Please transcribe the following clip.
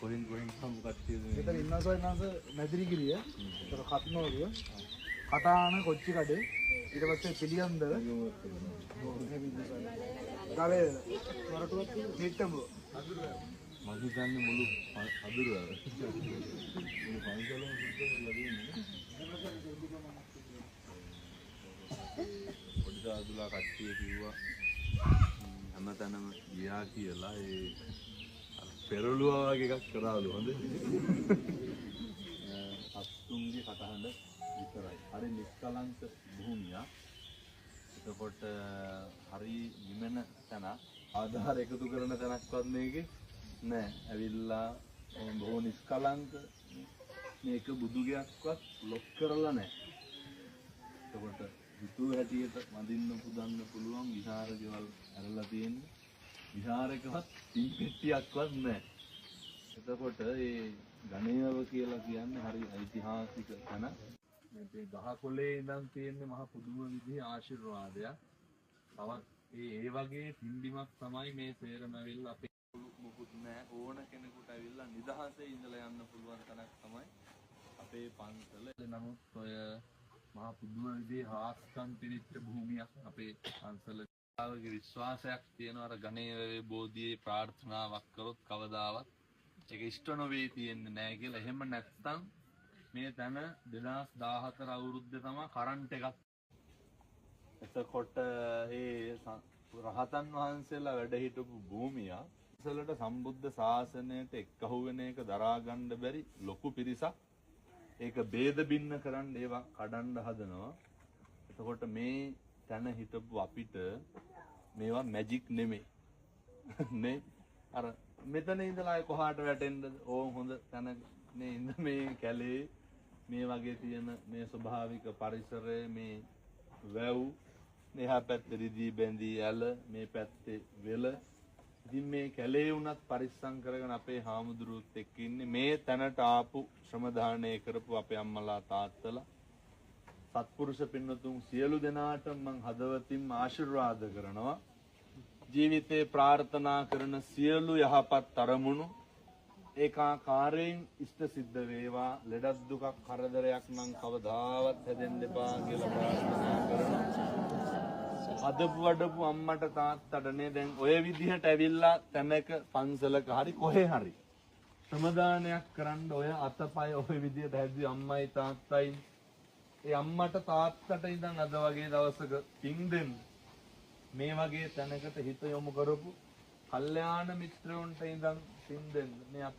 කොහෙන් හම්බ කට්ටියද මෙතන ඉන්නවා සෝයනස මැදිරිගිරිය. ඒක කත්නෝරුව. කටාන කොච්චි කඩේ. ඊට පස්සේ පිළියන්දර. ගාවේ වරටුවක් හිටඹුව. මම හිතන්නේ මුළු අදුරව මුළු පන්සලම සුද්ධ ලැබෙන්නේ පොඩි දාදුලා කට්ටිය කිව්වා හැමතැනම ගියා කියලා ඒ පෙරළුවා වගේ එකක් කරාලු හොඳ අස්තුන්ගේ කටහඬ විතරයි හරි නිස්කලංක භූමිය එතකොට හරි නිමන තැන ආධාර එකතු කරන තැනක්වත් මේකේ නෑ ඇවිල්ලා බොහෝ නිස්කලංක මේක බුදුගයක්වත් ලොක් කරලා නෑ එතකොට හිතුව හැටියට වඳින්න පුදන්න පුළුවන් විහාර ගෙවල් ඇරලා තියෙන්නේ විහාරකවත් පින් පෙට්ටියක්වත් නෑ එතකොට ඒ ගණේව කියලා කියන්නේ හරි ඓතිහාසික තැන මේ ගහකොළේ ඉඳන් තියෙන්නේ මහ පුදුම විදිහේ ආශිර්වාදයක් තවත් ඒ වගේ පින්බිමක් තමයි මේ සේරම ඇවිල්ලා අපේ මුකුත් නෑ ඕන කෙනෙකුට ඇවිල්ලා නිදහසේ ඉඳලා යන්න පුළුවන් තැනක් තමයි අපේ පන්සල. නමුත් ඔය මහා පුදුම විදිහේ හාස්කම් පිරිච්ච භූමියක් අපේ පන්සල. ආවගේ විශ්වාසයක් තියෙනවා අර ගණේවේ බෝධියේ ප්‍රාර්ථනාවක් කරොත් කවදාවත් ඒක ඉෂ්ට නොවේ තියෙන්නේ නෑ කියලා. එහෙම නැත්නම් මේ තැන 2014 අවුරුද්දේ තමයි කරන්ට් එකක්. එතකොට ඒ රහතන් වහන්සේලා වැඩ හිටපු භූමිය ඉස්සලට සම්බුද්ධ ශාසනයට එක්කහුව වෙන එක දරා ගන්න බැරි ලොකු පිරිසක් ඒක ભેද බින්න කරන්න ඒවා කඩන්න හදනවා. එතකොට මේ තැන හිටපු අපිට මේවා මැජික් නෙමෙයි. නේ අර මෙතන ඉඳලා කොහාට වැටෙන්නද? ඕම් හොඳ තැන නේ ඉඳ මේ කැලේ මේ වගේ තියෙන මේ ස්වභාවික පරිසරය මේ වැව් මෙහා පැත්තේ රිදී බැඳී ඇල මේ පැත්තේ වෙල ඉතින් මේ කැලේ වුණත් පරිස්සම් කරගෙන අපේ හාමුදුරුවොත් එක්ක ඉන්නේ මේ තැනට ආපු ශ්‍රම දානය කරපු අපේ අම්මලා තාත්තලා සත්පුරුෂ පින්නතුන් සියලු දෙනාට මම හදවතින්ම ආශිර්වාද කරනවා ජීවිතේ ප්‍රාර්ථනා කරන සියලු යහපත් අරමුණු ඒකාකාරයෙන් ඉෂ්ට සිද්ධ වේවා ලෙඩක් දුකක් කරදරයක් නම් කවදාවත් හැදෙන්න එපා කියලා ප්‍රාර්ථනා කරනවා අදපු වඩපු අම්මට තාත්තට නේ දැන් ඔය විදිහට ඇවිල්ලා තැනක පන්සලක හරි කොහේ හරි සමාදානයක් කරන්න ඔය අතපය ඔය විදිහට හැදුවේ අම්මයි තාත්තයි ඒ අම්මට තාත්තට ඉඳන් අද වගේ දවසක පින් දෙන්න මේ වගේ තැනකට හිත යොමු කරපු කල්යාණ මිත්‍රයන්ට ඉඳන් පින් දෙන්න මේ අපේ